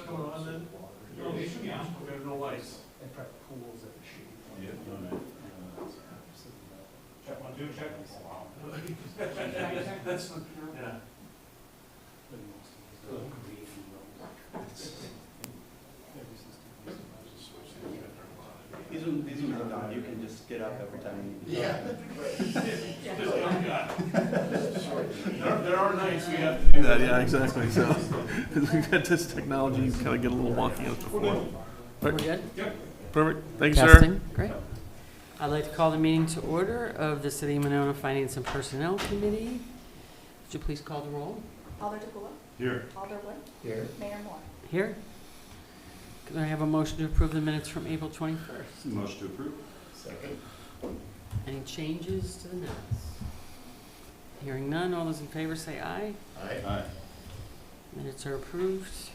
not going on then? No, they should be on. We have no lights. And prep pools at the shady point. Yeah, no, no. Check 1, 2, check. Wow. That's, yeah. These ones are done, you can just get up every time you. Yeah. There are nights we have to do that, yeah, exactly, so, we've got this technology, you kind of get a little wonky as before. We're good? Perfect, thank you, sir. Testing, great. I'd like to call the meeting to order of the City of Monona Finance and Personnel Committee. Would you please call the roll? Alder DeGola. Here. Alder Wood. Here. Mayor Moore. Here. Could I have a motion to approve the minutes from April 21st? Motion to approve. Second. Any changes to the minutes? Hearing none, all those in favor say aye. Aye. Minutes are approved.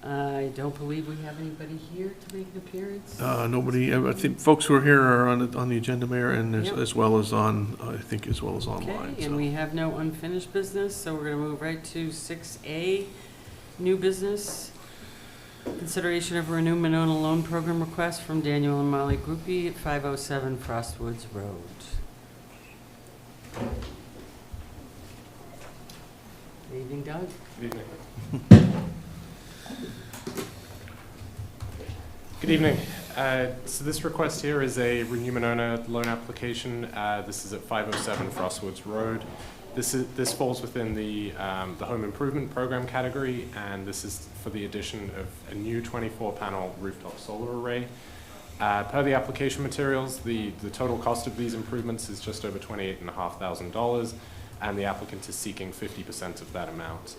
I don't believe we have anybody here to make an appearance. Nobody, I think folks who are here are on the agenda, Mayor, and Yep. as well as on, I think as well as online, Okay, so. and we have no unfinished business, so we're gonna move right to 6A, new business. Consideration of a renew Monona loan program request from Daniel and Molly Groupie at 507 Frostwoods Road. Good evening, Doug. Good evening. Good evening. So this request here is a Renew Monona loan application. This is at 507 Frostwoods Road. This falls within the home improvement program category, and this is for the addition of a new 24-panel rooftop solar array. Per the application materials, the total cost of these improvements is just over $28,500, and the applicant is seeking 50% of that amount.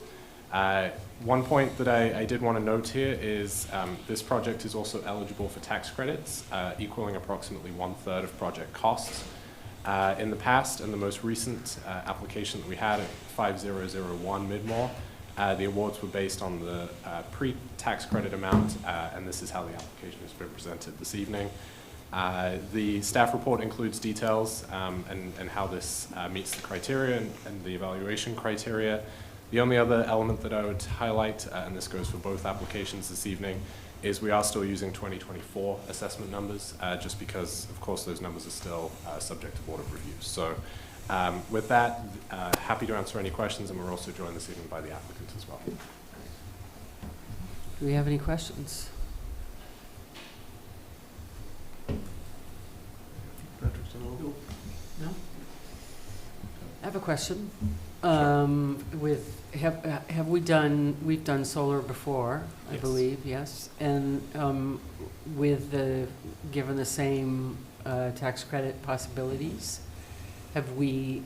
One point that I did want to note here is this project is also eligible for tax credits, equaling approximately 1/3 of project costs. In the past and the most recent application that we had at 5001 Midmore, the awards were based on the pre-tax credit amount, and this is how the application has been presented this evening. The staff report includes details and how this meets the criteria and the evaluation criteria. The only other element that I would highlight, and this goes for both applications this evening, is we are still using 2024 assessment numbers, just because, of course, those numbers are still subject to board of review. So with that, happy to answer any questions, and we're also joined this evening by the applicant as well. Do we have any questions? Patrick's on hold. No? I have a question. We've done solar before, I Yes. believe, yes? And given the same tax credit possibilities, have we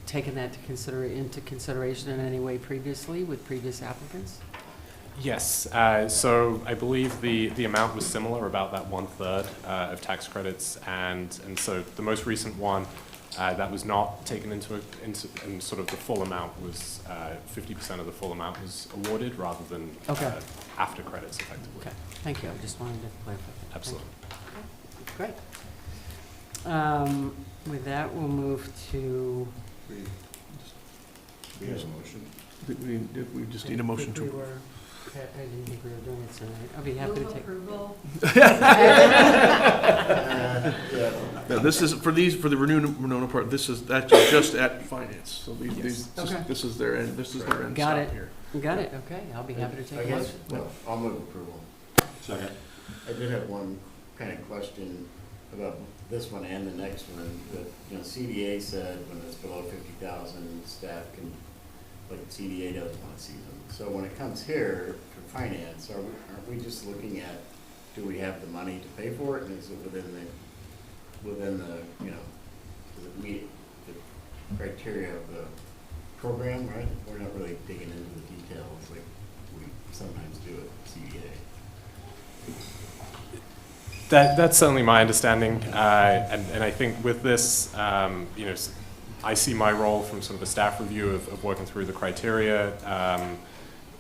taken that into consideration in any way previously with previous applicants? Yes, so I believe the amount was similar, about that 1/3 of tax credits, and so the most recent one that was not taken into sort of the full amount was 50% of the full amount was awarded rather than Okay. after credits effectively. Okay, thank you. I just wanted to clarify that. Absolutely. Great. With that, we'll move to. We have a motion. We just need a motion to. I didn't think we were doing it tonight. I'll be happy to take. approval. Yeah, this is, for the Renew Monona part, this is actually just at finance, so Okay. this is their end, Got it. stop here. Got it, okay. I'll be happy to take I a guess, motion. well, I'll move approval. Second. I did have one kind of question about this one and the next one. That, CDA said when it's below 50,000, staff can, like CDA doesn't want to see them. So when it comes here for finance, aren't we just looking at, do we have the money to pay for it, and is it within the, does it meet the criteria of the program, right? We're not really digging into the details like we sometimes do at CDA. That's certainly my understanding, and I think with this, I see my role from sort of a staff review of working through the criteria.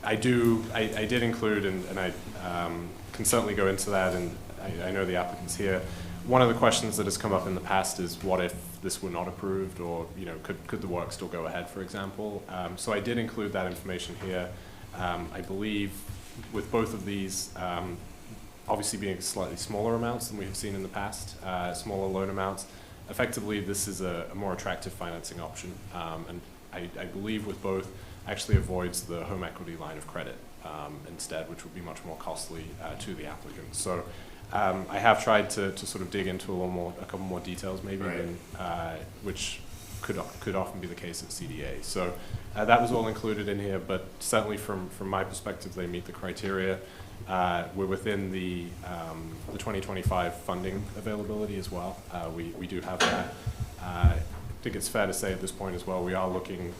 I did include, and I can certainly go into that, and I know the applicants here. One of the questions that has come up in the past is, what if this were not approved, or could the work still go ahead, for example? So I did include that information here. I believe with both of these, obviously being slightly smaller amounts than we have seen in the past, smaller loan amounts, effectively this is a more attractive financing option. And I believe with both actually avoids the home equity line of credit instead, which would be much more costly to the applicant. So I have tried to sort of dig into a couple more details maybe, Right. than, which could often be the case at CDA. So that was all included in here, but certainly from my perspective, they meet the criteria. We're within the 2025 funding availability as well. We do have that. I think it's fair to say at this point as well, we are looking,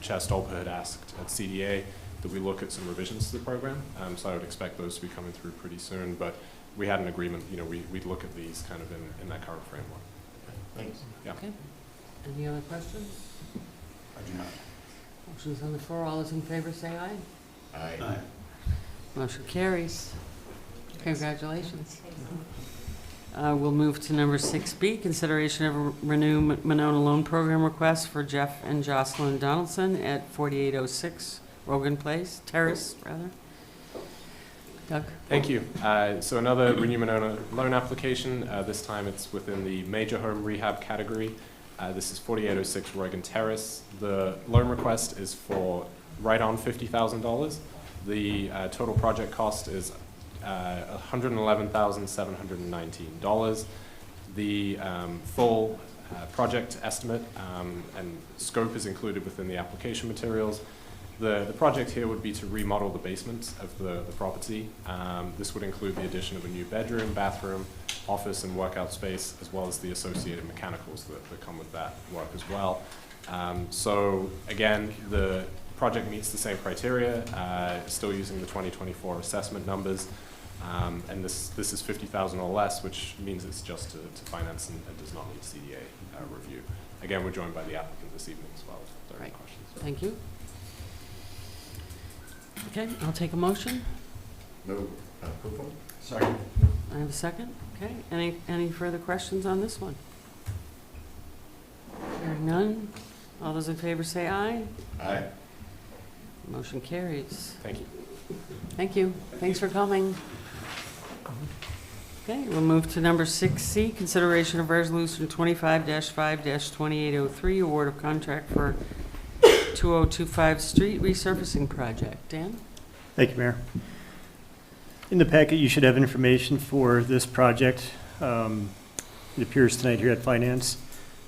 Chair Stolper had asked at CDA that we look at some revisions to the program. So I would expect those to be coming through pretty soon, but we had an agreement, we'd look at these kind of in that current framework. Thanks. Yeah. Okay. Any other questions? I do not. Motion's on the floor. All those in favor say aye. Aye. Motion carries. Congratulations. We'll move to number 6B, consideration of a Renew Monona Loan Program request for Jeff and Jocelyn Donaldson at 4806 Rogan Place, Terrace, rather. Doug? Thank you. So another Renew Monona loan application. This time it's within the major home rehab category. This is 4806 Rogan Terrace. The loan request is for right on $50,000. The total project cost is $111,719. The full project estimate and scope is included within the application materials. The project here would be to remodel the basement of the property. This would include the addition of a new bedroom, bathroom, office and workout space, as well as the associated mechanicals that come with that work as well. So again, the project meets the same criteria, still using the 2024 assessment numbers. And this is 50,000 or less, which means it's just to finance and does not need CDA review. Again, we're joined by the applicant this evening as well, if there are any Right. questions. Thank you. Okay, I'll take a motion. Move approval? Second. I have a second. Okay, any further questions on this one? Hearing none. All those in favor say aye. Aye. Motion carries. Thank you. Thank you. Thanks for coming. Okay, we'll move to number 6C, consideration of resolution 25-5-2803, award of contract for 2025 street resurfacing project. Dan? Thank you, Mayor. In the packet, you should have information for this project. It appears tonight here at Finance.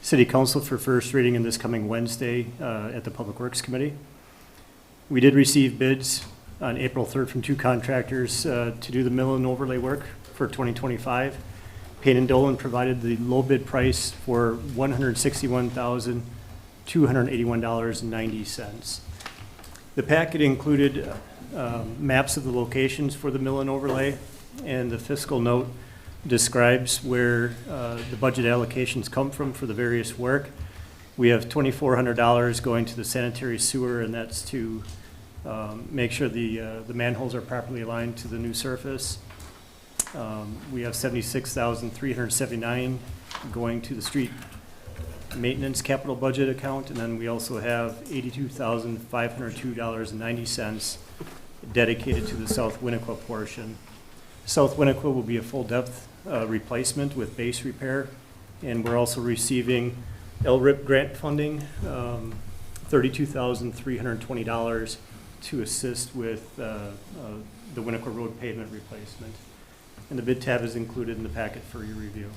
City Council for first reading in this coming Wednesday at the Public Works Committee. We did receive bids on April 3rd from two contractors to do the mill and overlay work for 2025. Payne and Dolan provided the low bid price for $161,281.90. The packet included maps of the locations for the mill and overlay, and the fiscal note describes where the budget allocations come from for the various work. We have $2,400 going to the sanitary sewer, and that's to make sure the manholes are properly aligned to the new surface. We have $76,379 going to the street maintenance capital budget account, and then we also have $82,502.90 dedicated to the South Winnequa portion. South Winnequa will be a full depth replacement with base repair, and we're also receiving LRIP grant funding, $32,320 to assist with the Winnequa Road pavement replacement. And the bid tab is included in the packet for your review.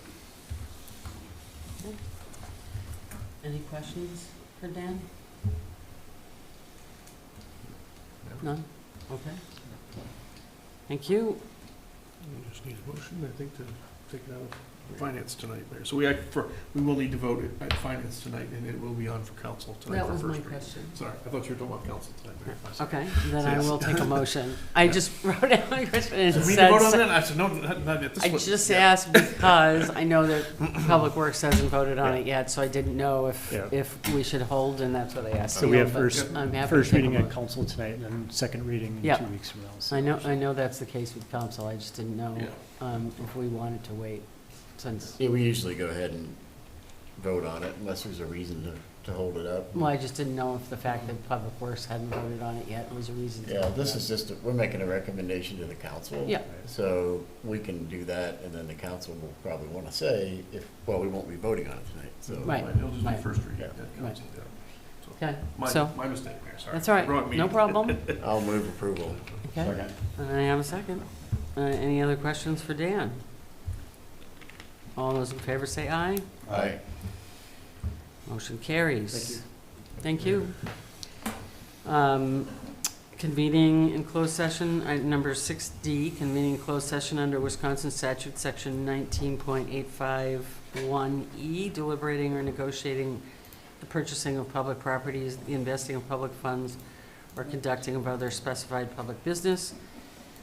Any questions for Dan? None? Okay. Thank you. We just need a motion, I think, to take it out of finance tonight, Mayor. So we will need to vote it at finance tonight, and it will be on for council tonight That for was first my reading. question. Sorry, I thought you were talking about council tonight, Mayor. Okay, then I Yes. will take a motion. I just wrote down my question and Did we said, vote on that? I said, no, not yet. This I one- just yeah. asked because I know that Public Works hasn't voted on Yeah. it yet, so I didn't know Yeah. if we should hold, and that's what I asked. So we have Neil, but first, I'm happy to first take a reading at motion. council tonight, and then second reading in Yeah. 2 weeks from now. So- I know that's the case with council, I just didn't know Yeah. if we wanted to wait since, Yeah, we usually go ahead and vote on it unless there's a reason to hold it up. Well, I just didn't know if the fact that Public Works hadn't voted on it yet was a reason to. Yeah, this is just, we're making a recommendation to the council. Yeah. So we can do that, and then the council will probably want to say if, well, we won't be voting on it tonight, so. Right. It'll just be right. first reading. Yeah. That counts, yeah. So, Okay, My, so, Oh. my mistake, Mayor, sorry. that's all right, Wrong meeting. no problem. I'll move approval. Okay, and I have a second. Any other questions for Dan? All those in favor say aye. Aye. Motion carries. Thank you. Thank you. Convening in closed session, number 6D, convening in closed session under Wisconsin statute, section 19.851E, deliberating or negotiating the purchasing of public properties, the investing of public funds, or conducting of other specified public business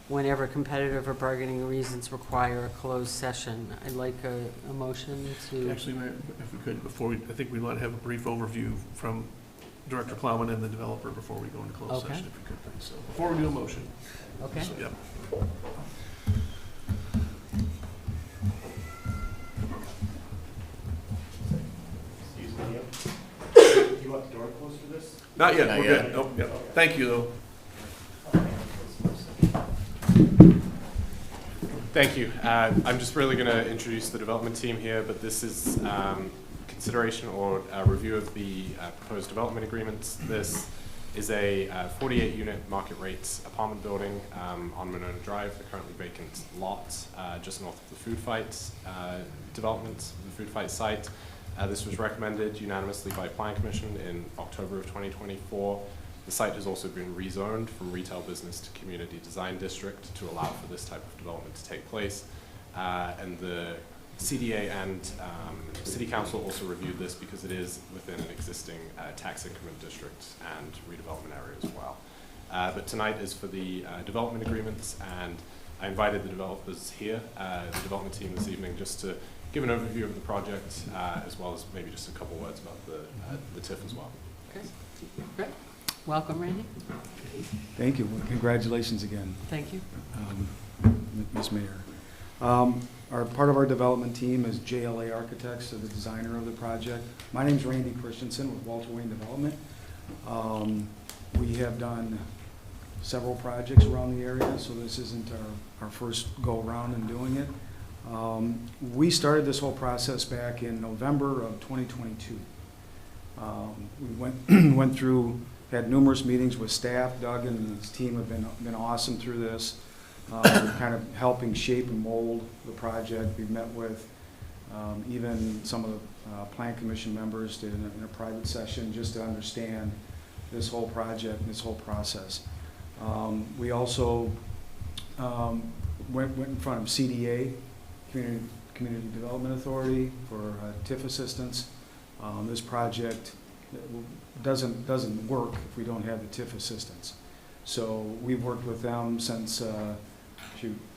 whenever competitive or bargaining reasons require a closed session. I'd like a motion to. Actually, Mayor, if we could, before we, I think we want to have a brief overview from Director Plowman and the developer before we go into closed Okay. session, if we could, please. So before we do a motion. Okay. So, yep. Excuse me, do you want the door closed for this? Not yet, Not we're yet. good. Nope, yep. Thank you, though. Thank you. I'm just really going to introduce the development team here, but this is consideration or review of the proposed development agreements. This is a 48-unit market rate apartment building on Monona Drive, the currently vacant lot just north of the Food Fight development, the Food Fight site. This was recommended unanimously by Plan Commission in October of 2024. The site has also been rezoned from retail business to community design district to allow for this type of development to take place. And the CDA and City Council also reviewed this because it is within an existing tax increment district and redevelopment area as well. But tonight is for the development agreements, and I invited the developers here, the development team this evening, just to give an overview of the project, as well as maybe just a couple words about the TIF as well. Okay. Great. Welcome, Randy. Thank you. Congratulations again, Thank you. Ms. Mayor. Part of our development team is JLA Architects, so the designer of the project. My name's Randy Christensen with Walter Wayne Development. We have done several projects around the area, so this isn't our first go-around in doing it. We started this whole process back in November of 2022. We went through, had numerous meetings with staff. Doug and his team have been awesome through this, kind of helping shape and mold the project. We've met with even some of the Plan Commission members in a private session just to understand this whole project and this whole process. We also went in front of CDA, Community Development Authority, for TIF assistance. This project doesn't work if we don't have the TIF assistance. So we've worked with them since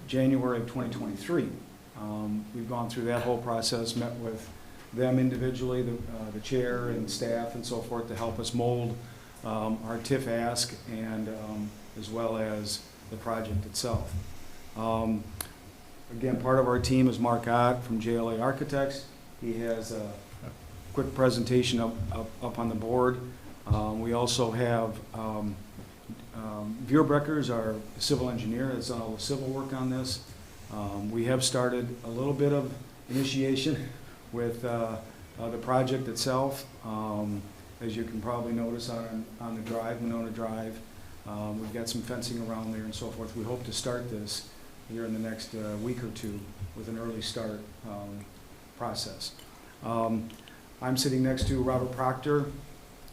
January of 2023. We've gone through that whole process, met with them individually, the chair and staff and so forth, to help us mold our TIF ask and as well as the project itself. Again, part of our team is Mark Ott from JLA Architects. He has a quick presentation up on the board. We also have Vierbreckers, our civil engineer, that's done all the civil work on this. We have started a little bit of initiation with the project itself. As you can probably notice on the drive, Monona Drive, we've got some fencing around there and so forth. We hope to start this here in the next week or two with an early start process. I'm sitting next to Robert Proctor.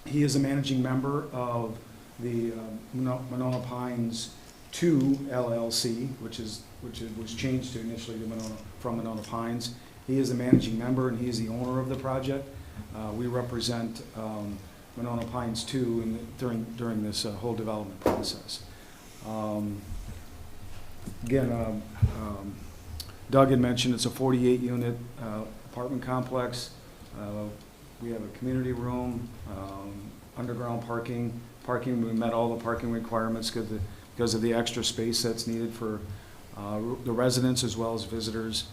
He is a managing member of the Monona Pines 2 LLC, which was changed to initially to from Monona Pines. He is a managing member and he is the owner of the project. We represent Monona Pines 2 during this whole development process. Again, Doug had mentioned it's a 48-unit apartment complex. We have a community room, underground parking. We met all the parking requirements because of the extra space that's needed for the residents as well as visitors.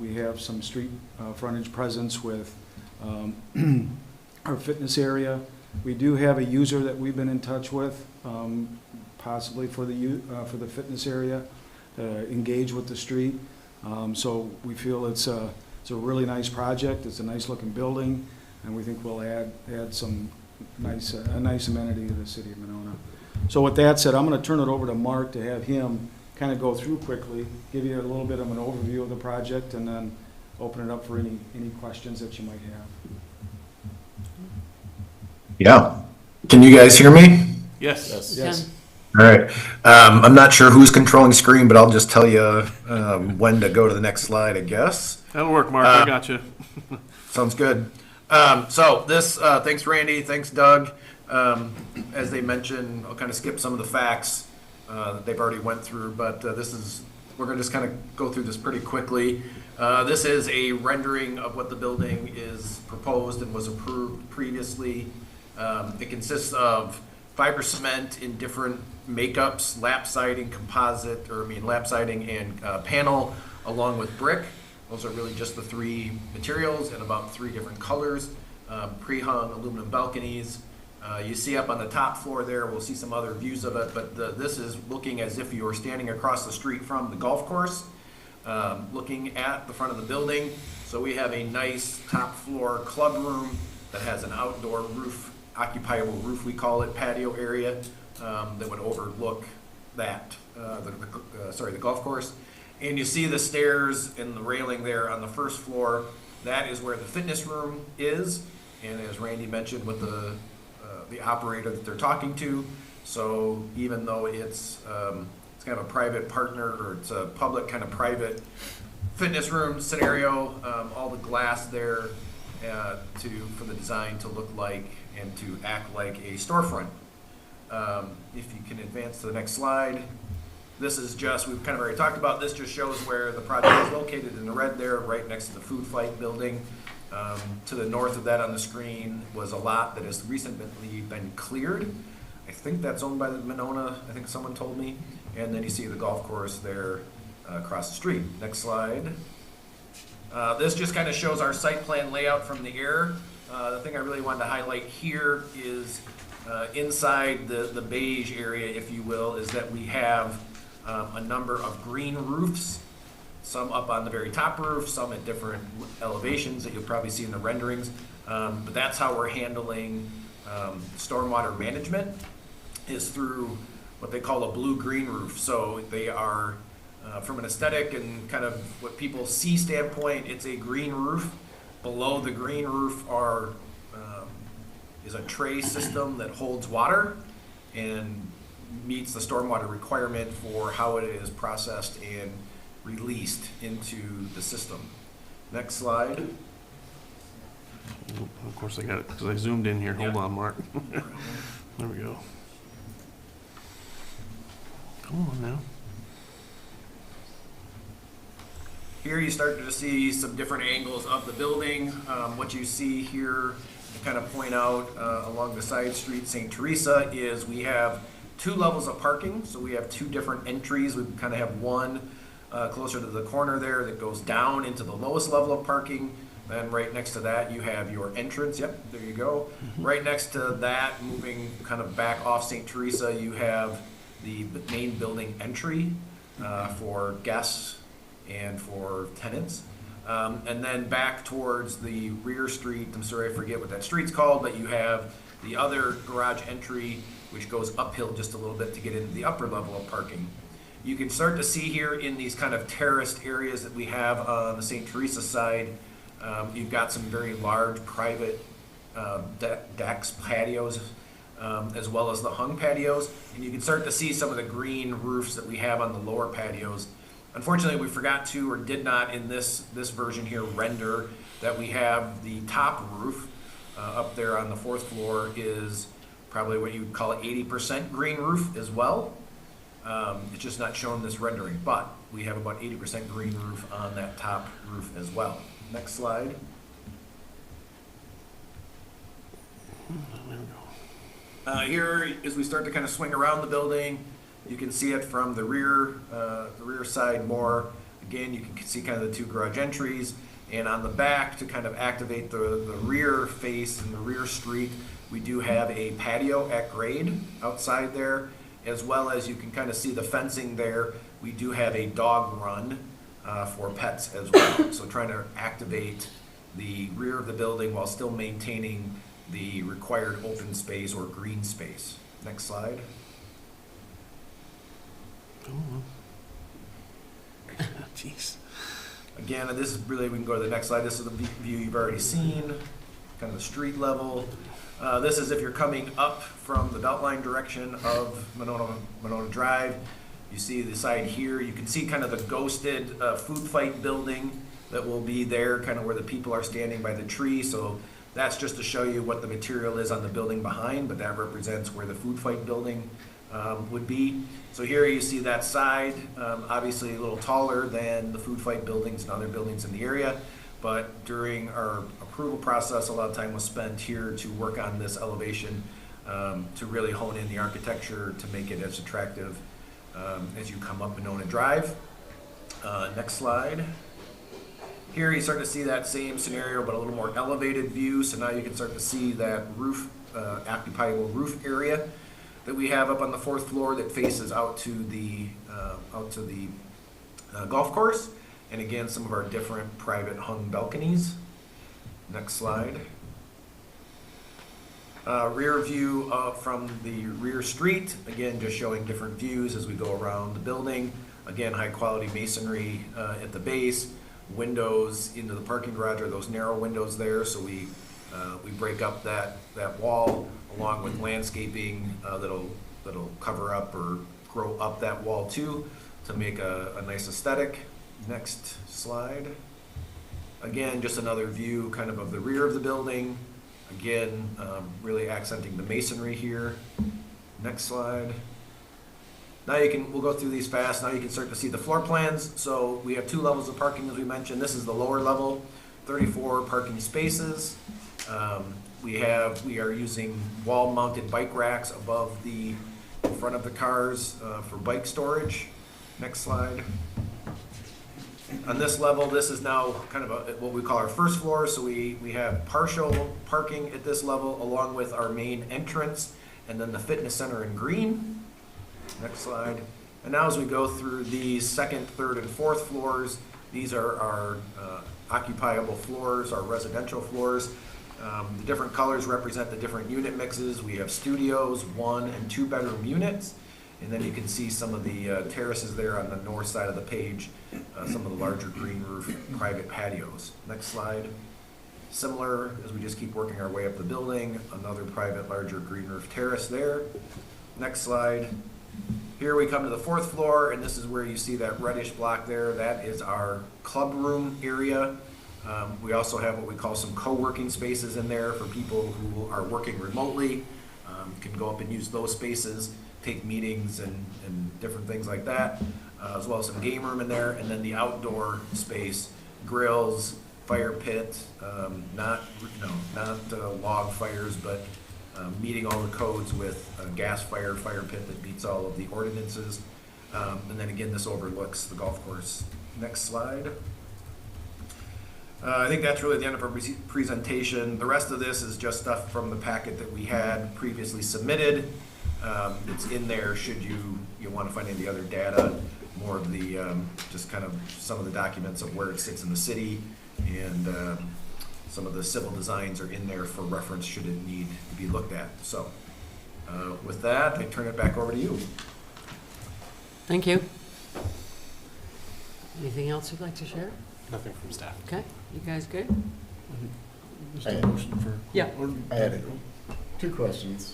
We have some street frontage presence with Our fitness area, we do have a user that we've been in touch with, possibly for the fitness area, engage with the street. So we feel it's a really nice project, it's a nice looking building, and we think we'll add some nice, a nice amenity to the city of Monona. So with that said, I'm gonna turn it over to Mark to have him kind of go through quickly, give you a little bit of an overview of the project, and then open it up for any questions that you might have. Yeah. Can you guys hear me? Yes. Yes. All right. I'm not sure who's controlling screen, but I'll just tell you when to go to the next slide, I guess. That'll work, Mark. I got you. Sounds good. So this, thanks Randy, thanks Doug. As they mentioned, I'll kind of skip some of the facts that they've already went through, but we're gonna just kind of go through this pretty quickly. This is a rendering of what the building is proposed and was approved previously. It consists of fiber cement in different makeups, lap siding, lap siding and panel, along with brick. Those are really just the three materials and about 3 different colors. Pre-hung aluminum balconies. You see up on the top floor there, we'll see some other views of it, but this is looking as if you were standing across the street from the golf course, looking at the front of the building. So we have a nice top floor club room that has an outdoor roof, occupiable roof we call it, patio area, that would overlook that, the golf course. And you see the stairs and the railing there on the first floor. That is where the fitness room is. And as Randy mentioned with the operator that they're talking to, so even though it's kind of a private partner, or it's a public kind of private fitness room scenario, all the glass there for the design to look like and to act like a storefront. If you can advance to the next slide. This is just, we've kind of already talked about, this just shows where the project is located in the red there, right next to the Food Fight building. To the north of that on the screen was a lot that has recently been cleared. I think that's owned by the Monona, I think someone told me. And then you see the golf course there across the street. Next slide. This just kind of shows our site plan layout from the air. The thing I really wanted to highlight here is inside the beige area, if you will, is that we have a number of green roofs, some up on the very top roof, some at different elevations that you'll probably see in the renderings. But that's how we're handling stormwater management, is through what they call a blue-green roof. So they are, from an aesthetic and kind of what people see standpoint, it's a green roof. Below the green roof is a tray system that holds water and meets the stormwater requirement for how it is processed and released into the system. Next slide. Of course I got it, because I zoomed in here. Hold on, Mark. There we go. Come on now. Here you start to see some different angles of the building. What you see here, to kind of point out along the side street, St. Teresa, is we have 2 levels of parking. So we have 2 different entries. We kind of have one closer to the corner there that goes down into the lowest level of parking. Then right next to that, you have your entrance. Yep, there you go. Right next to that, moving kind of back off St. Teresa, you have the main building entry for guests and for tenants. And then back towards the rear street, I'm sorry, I forget what that street's called, but you have the other garage entry, which goes uphill just a little bit to get into the upper level of parking. You can start to see here in these kind of terraced areas that we have on the St. Teresa side, you've got some very large private decks, patios, as well as the hung patios. And you can start to see some of the green roofs that we have on the lower patios. Unfortunately, we forgot to, or did not in this version here, render that we have the top roof up there on the 4th floor is probably what you would call 80% green roof as well. It's just not shown in this rendering, but we have about 80% green roof on that top roof as well. Next slide. Here, as we start to kind of swing around the building, you can see it from the rear side more. Again, you can see kind of the 2 garage entries. And on the back, to kind of activate the rear face and the rear street, we do have a patio at grade outside there, as well as you can kind of see the fencing there. We do have a dog run for pets as well. So trying to activate the rear of the building while still maintaining the required open space or green space. Next slide. Jeez. Again, this is really, we can go to the next slide. This is the view you've already seen, kind of the street level. This is if you're coming up from the Beltline direction of Monona Drive. You see the side here. You can see kind of the ghosted food fight building that will be there, kind of where the people are standing by the tree. So that's just to show you what the material is on the building behind, but that represents where the food fight building would be. So here you see that side, obviously a little taller than the food fight buildings and other buildings in the area. But during our approval process, a lot of time was spent here to work on this elevation to really hone in the architecture to make it as attractive as you come up Monona Drive. Next slide. Here you start to see that same scenario, but a little more elevated view. So now you can start to see that roof, occupiable roof area that we have up on the 4th floor that faces out to the golf course. And again, some of our different private hung balconies. Next slide. Rear view from the rear street. Again, just showing different views as we go around the building. Again, high quality masonry at the base. Windows into the parking garage are those narrow windows there. So we break up that wall along with landscaping that'll cover up or grow up that wall too to make a nice aesthetic. Next slide. Again, just another view kind of the rear of the building. Again, really accenting the masonry here. Next slide. Now we'll go through these fast. Now you can start to see the floor plans. So we have 2 levels of parking as we mentioned. This is the lower level, 34 parking spaces. We are using wall-mounted bike racks above the front of the cars for bike storage. Next slide. On this level, this is now kind of what we call our first floor. So we have partial parking at this level along with our main entrance and then the fitness center in green. Next slide. And now as we go through these 2nd, 3rd, and 4th floors, these are our occupiable floors, our residential floors. The different colors represent the different unit mixes. We have studios, 1 and 2 bedroom units. And then you can see some of the terraces there on the north side of the page, some of the larger green roof private patios. Next slide. Similar, as we just keep working our way up the building, another private larger green roof terrace there. Next slide. Here we come to the 4th floor, and this is where you see that reddish block there. That is our club room area. We also have what we call some co-working spaces in there for people who are working remotely. Can go up and use those spaces, take meetings and different things like that, as well as some game room in there, and then the outdoor space, grills, fire pit, not log fires, but meeting all the codes with a gas fire pit that meets all of the ordinances. And then again, this overlooks the golf course. Next slide. I think that's really the end of our presentation. The rest of this is just stuff from the packet that we had previously submitted. It's in there should you want to find any of the other data, more of the, just kind of some of the documents of where it sits in the city, and some of the civil designs are in there for reference should it need to be looked at. So with that, I turn it back over to you. Thank you. Anything else you'd like to share? Nothing from staff. Okay, you guys good? Just a motion for. Yeah. I had 2 questions.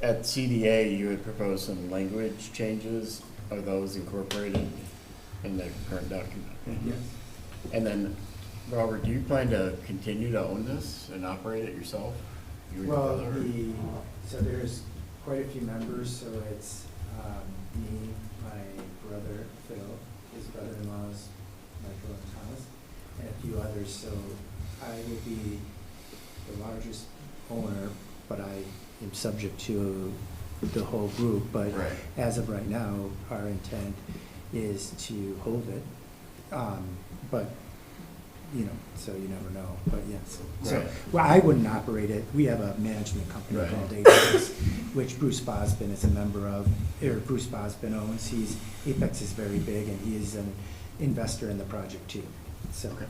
At CDA, you had proposed some language changes. Are those incorporated in the current document? Yes. And then, Robert, do you plan to continue to own this and operate it yourself? You or your Well, brother? so there's quite a few members, so it's me, my brother Phil, his brother-in-laws Michael and Thomas, and a few others. So I will be the largest owner, but I am subject to the whole group. But Right. as of right now, our intent is to hold it. But so you never know, but yes. So, Right. well, I wouldn't operate it. We have a management company Right. called Apex, which Bruce Bosbin is a member of, or Bruce Bosbin owns. Apex is very big, and he is an investor in the project too, so. Okay.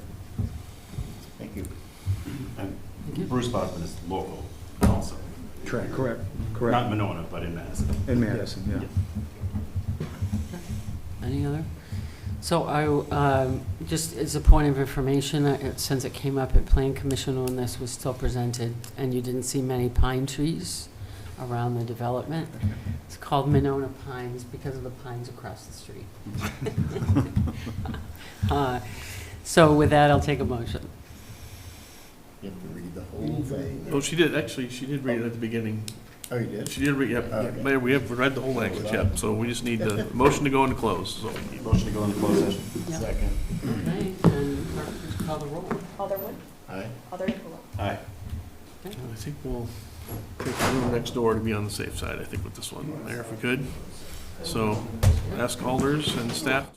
Thank you. And Thank you. Bruce Bosman is local also. Correct. Correct, Not correct. Monona, but in Madison. In Madison, yeah. Any other? So just as a point of information, since it came up at Plan Commission when this was still presented, and you didn't see many pine trees around the development, it's called Monona Pines because of the pines across the street. So with that, I'll take a motion. You have to read the whole thing. Oh, she did, actually, she did read it at the beginning. Oh, you did? She did read, yep, Okay. Mayor, we have read the whole language, yep, so we just need the motion to go into close, so. Motion to go into closed session. Yep. Second. Okay, and clerk, would you call the roll? Alderwood, Aye. Alder Nicola. Aye. I think we'll take the room next door to be on the safe side, I think, with this one, Mayor, if we could. So, ask alders and staff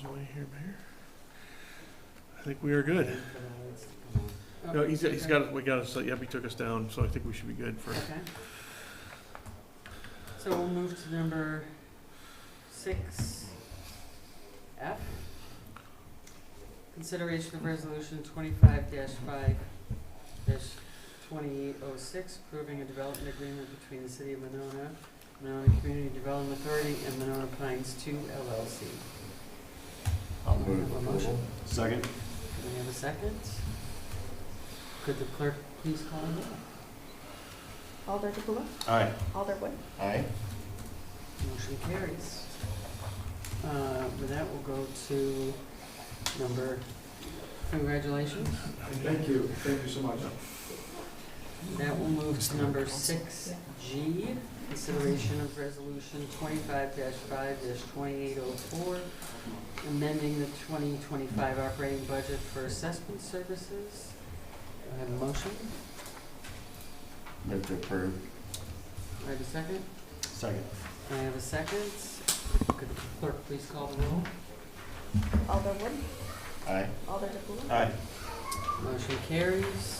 goes away here, Mayor. I think we are good. No, he's got, we got us, yep, he took us down, so I think we should be good for, Okay. So we'll move to number 6F. Consideration of resolution 25-5-2806, approving a development agreement between the City of Monona, Monona Community Development Authority, and Monona Pines 2 LLC. I'll Do I move have a motion? approval. Second? Do we have a second? Could the clerk please call the roll? Alder DePula, Aye. Alder Wood, Aye. Motion carries. With that, we'll go to number, congratulations. Thank you so much. That will move to number 6G, consideration of resolution 25-5-2804, amending the 2025 operating budget for assessment services. Do I have a motion? Move to approve. Do I have a second? Second. I have a second. Could the clerk please call the roll? Alder Wood, Aye. Alder DePula, Aye. Motion carries.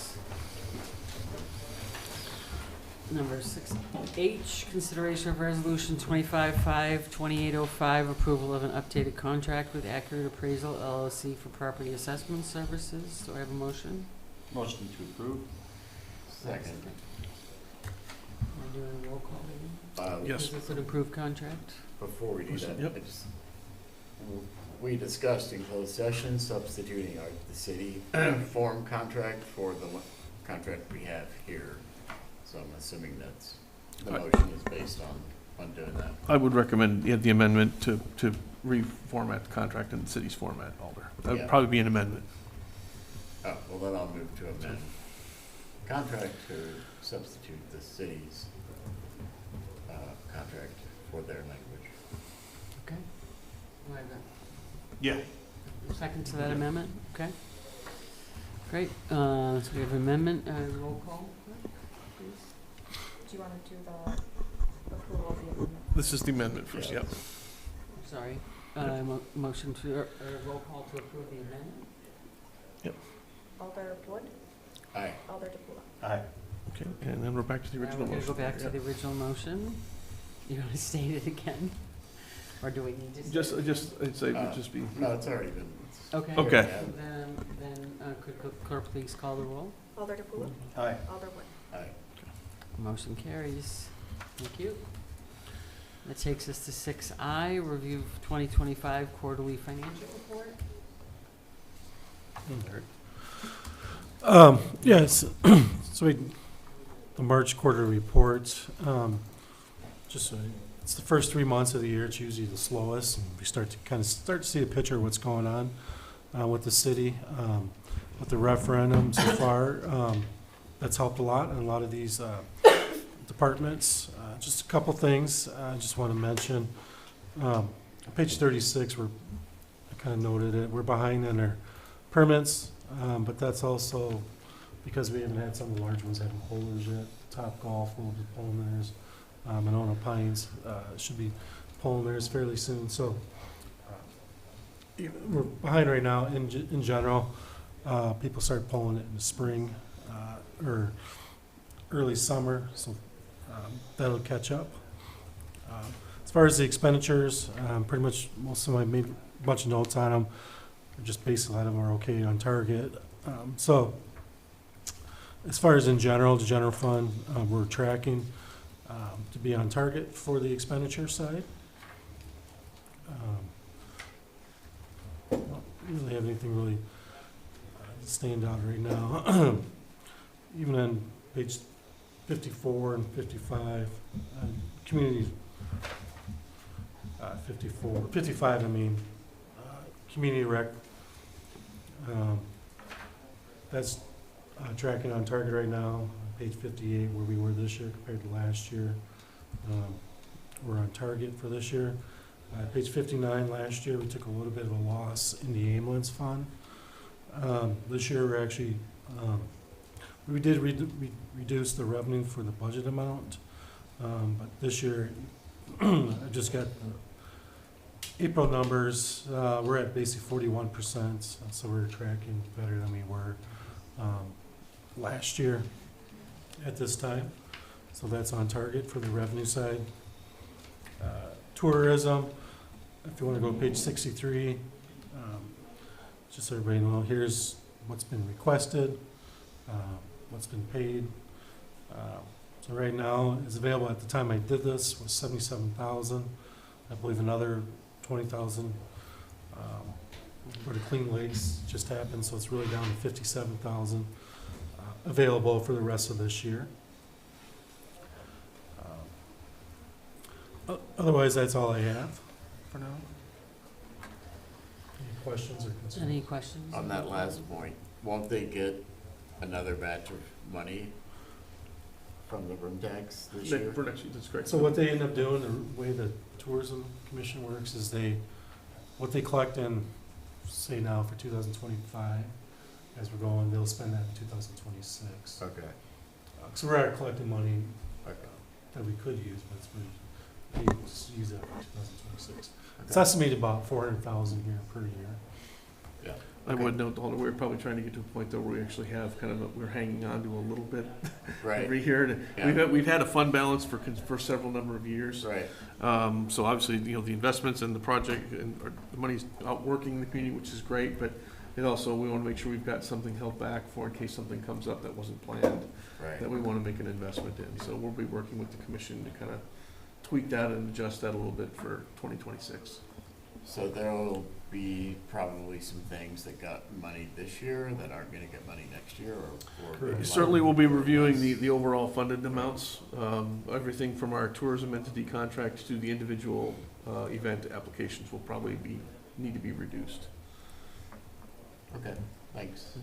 Number 6H, consideration of resolution 25-5-2805, approval of an updated contract with Accurate Appraisal LLC for property assessment services. Do I have a motion? Motion to approve? Second. Am I doing a roll call? Yes. Is this an approved contract? Before we do that, Yep. we discussed in closed session substituting the city form contract for the contract we have here. So I'm assuming that's, the motion is based on doing that. I would recommend, the amendment to reformat the contract in the city's format, Alder. That would Yeah. probably be an amendment. Oh, well, then I'll move to amend contract to substitute the city's contract for their language. Okay. Do I have Yeah. a second to that amendment? Okay. Great. So we have amendment, roll call, please. do you want to do the approval of the amendment? This is the amendment first, yep. Sorry. Motion to, roll call to approve the amendment? Alder Wood, Aye. Alder DePula. Aye. Okay, and then we're back to the Now original we're motion. gonna go back to Yep. the original motion. You want to state it again? Or do we need to? I'd say it would just be, No, it's already been. Okay. Okay. Then could the clerk please call the roll? Alder DePula, Aye. Alder Wood. Aye. Motion carries. Thank you. That takes us to 6I, review of 2025 quarterly financial report. Yes, so the March quarter report, it's the first 3 months of the year, it's usually the slowest, and we start to see a picture of what's going on with the city, with the referendum so far. That's helped a lot in a lot of these departments. Just a couple things I just want to mention. Page 36, I kind of noted it, we're behind on our permits, but that's also because we haven't had some of the large ones having polars yet. Top Golf will be pulling theirs. Monona Pines should be pulling theirs fairly soon. So we're behind right now in general. People start pulling it in the spring or early summer, so that'll catch up. As far as the expenditures, pretty much most of them I made a bunch of notes on them. Just basically a lot of them are okay on target. So as far as in general, the general fund, we're tracking to be on target for the expenditure side. Don't really have anything really stand out right now. Even on page 54 and 55, community, 55, I mean, community rec, that's tracking on target right now. Page 58, where we were this year compared to last year, we're on target for this year. Page 59, last year we took a little bit of a loss in the ambulance fund. This year we're actually, we did reduce the revenue for the budget amount, but this year I just got April numbers, we're at basically 41%, so we're tracking better than we were last year at this time. So that's on target for the revenue side. Tourism, if you want to go to page 63, just so everybody know, here's what's been requested, what's been paid. So right now, it's available at the time I did this was 77,000. I believe another 20,000 for the Clean Lakes just happened, so it's really down to 57,000 available for the rest of this year. Otherwise, that's all I have for now. Any questions or concerns? Any questions? On that last point, won't they get another batch of money from the room tax this year? For next year, that's great. So what they end up doing, the way the tourism commission works is what they collect in, say now for 2025, as we're going, they'll spend that in 2026. Okay, So we're already collecting money okay. that we could use, but we just use that for 2026. It's estimated about 400,000 here per year. Yeah. I would note, although we're probably trying to get to a point though where we actually have kind of, we're hanging on to a little bit Right, every year. Yeah. We've had a fund balance for several number of years. right. So obviously, the investments and the project and the money's out working in the community, which is great, but it also, we want to make sure we've got something held back for in case something comes up that wasn't planned, Right. that we want to make an investment in. So we'll be working with the commission to kind of tweak that and adjust that a little bit for 2026. So there'll be probably some things that got money this year that aren't gonna get money next year, or. Certainly, we'll be reviewing the overall funded amounts, everything from our tourism entity contracts to the individual event applications will probably need to be reduced. Okay, thanks.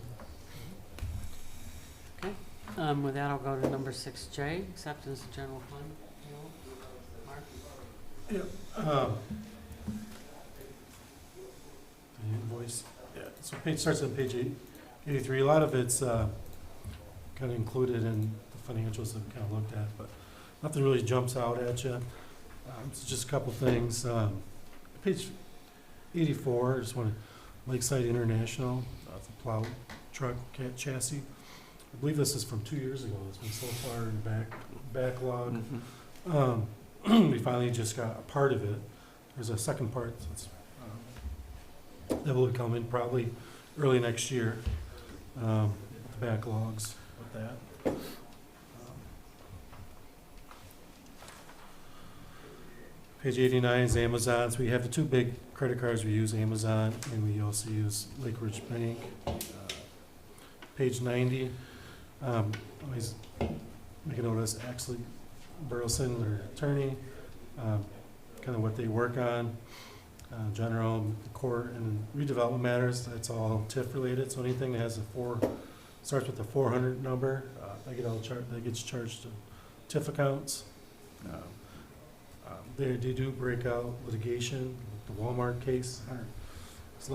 With that, I'll go to number 6J, acceptance of general fund. Mark? The invoice, yeah, so page starts on page 83. A lot of it's kind of included in the financials that we kind of looked at, but nothing really jumps out at you. So just a couple things. Page 84, I just want to, Lakeside International, the plow truck chassis. I believe this is from 2 years ago. It's been so far in the backlog. We finally just got a part of it. There's a second part that's, that will come in probably early next year. The backlogs with that. Page 89 is Amazon's. We have the two big credit cards we use, Amazon, and we also use Lake Ridge Bank. Page 90, always make a note of this, actually Burleson, their attorney, kind of what they work on, general, court, and redevelopment matters. That's all TIF related. So anything that has starts with the 400 number, that gets charged to TIF accounts. They do break out litigation, the Walmart case. This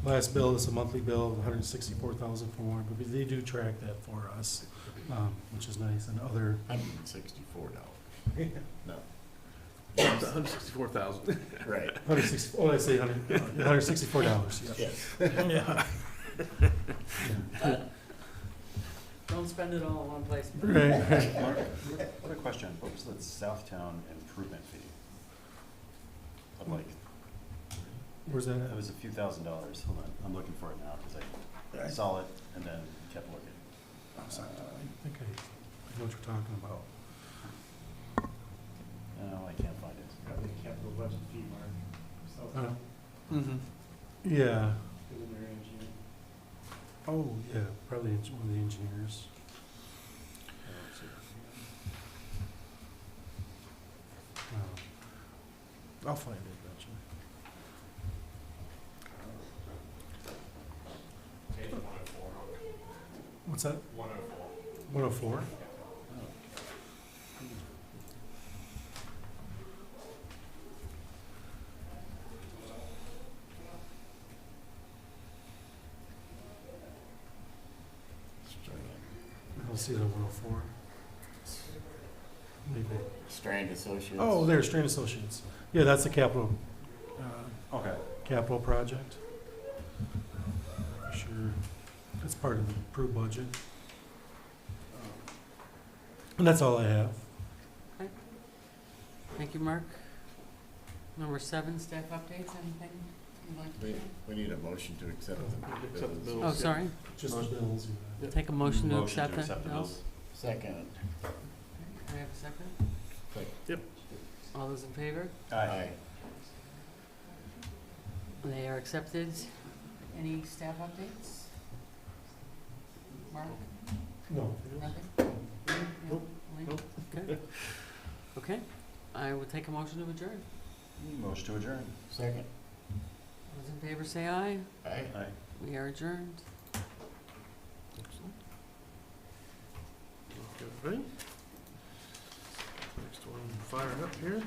last bill is a monthly bill of $164,000 for Walmart, but they do track that for us, which is nice. And other $164. No. $164,000. Right. 160. Oh, I say $164. Yes. Yeah. Don't spend it all in one place. Right. Mark, what a question. What was the Southtown improvement fee? Of like, Where's that it at? was a few $1,000s. Hold on, I'm looking for it now because I saw it and then kept looking. I think I know what you're talking about. No, I can't find it. Probably capital budget fee, Mark. Yeah. Oh, yeah, probably one of the engineers. I'll find it eventually. Page 104. What's that? 104. 104? I'll see it on 104. maybe. Strand Associates. Oh, there's Strain Associates. Yeah, that's a capital, Okay. capital project. For sure. That's part of the approved budget. And that's all I have. Thank you, Mark. Number 7, staff updates, anything you'd like to We, share? we need a motion to accept the Accept the bills. bills. Oh, sorry. Just the bills. Take a motion to Motion accept to accept the the bills. bills. Second. Can I have a second? Second. Yep. All those in favor? Aye. They are accepted. Any staff updates? Mark? No. Nothing? Nope. Lee? Nope. Okay. Okay, I will take a motion to adjourn. Motion to adjourn. Second. Those in favor say aye. Aye. Aye. We are adjourned. Excellent. Okay, everybody. Next one, firing up here.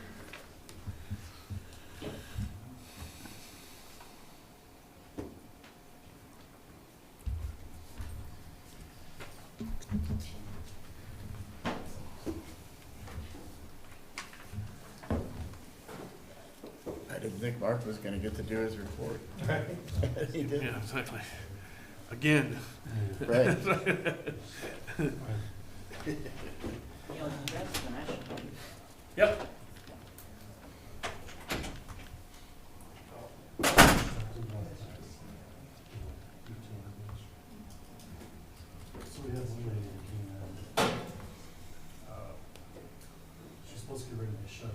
I didn't think Mark was gonna get to do his report. He did. Yeah, exactly. Again. Right. Yep. So we have one lady that came in. She's supposed to get rid of the shut